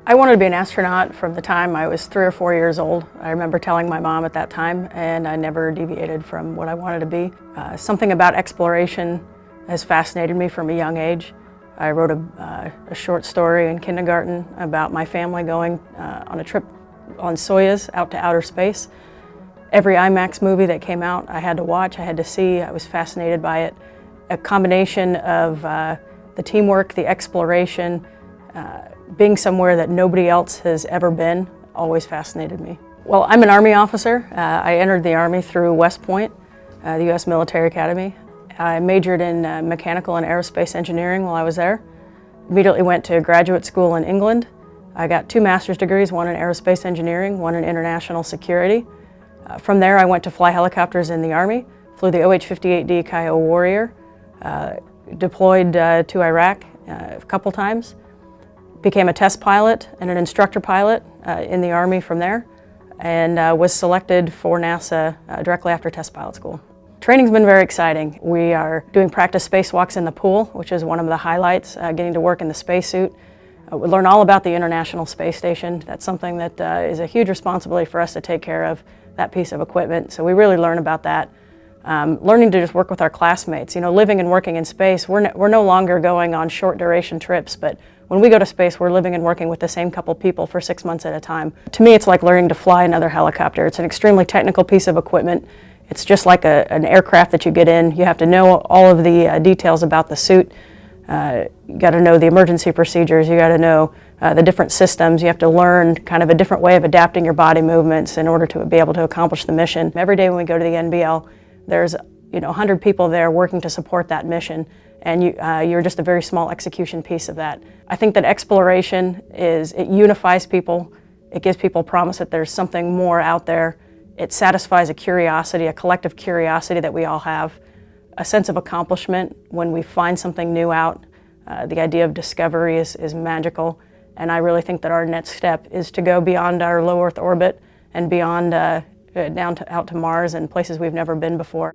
I wanted to be an astronaut from the time I was 3 or 4 years old. I remember telling my mom at that time, and I never deviated from what I wanted to be. Something about exploration has fascinated me from a young age. I wrote a short story in kindergarten about my family going on a trip on Soyuz out to outer space. Every IMAX movie that came out I had to watch, I had to see. I was fascinated by it. A combination of the teamwork, the exploration, being somewhere that nobody else has ever been always fascinated me. Well, I'm an Army officer. I entered the Army through West Point, the U.S. Military Academy. I majored in mechanical and aerospace engineering while I was there. Immediately went to graduate school in England. I got 2 master's degrees, one in aerospace engineering, one in international security. From there I went to fly helicopters in the Army, flew the OH-58D Kiowa Warrior, deployed to Iraq a couple times, became a test pilot and an instructor pilot in the Army from there, and was selected for NASA directly after test pilot school. Training's been very exciting. We are doing practice spacewalks in the pool, which is one of the highlights, getting to work in the spacesuit. We learn all about the International Space Station. That's something that is a huge responsibility for us to take care of, that piece of equipment. So we really learn about that. Learning to just work with our classmates. You know, living and working in space, we're no longer going on short duration trips, but when we go to space, we're living and working with the same couple people for 6 months at a time. To me, it's like learning to fly another helicopter. It's an extremely technical piece of equipment. It's just like an aircraft that you get in. You have to know all of the details about the suit. You got to know the emergency procedures. You got to know the different systems. You have to learn kind of a different way of adapting your body movements in order to be able to accomplish the mission. Every day when we go to the NBL, there's 100 people there working to support that mission, and you're just a very small execution piece of that. I think that exploration it unifies people. It gives people promise that there's something more out there. It satisfies a curiosity, a collective curiosity that we all have, a sense of accomplishment when we find something new out. The idea of discovery is magical, and I really think that our next step is to go beyond our low Earth orbit and beyond out to Mars and places we've never been before.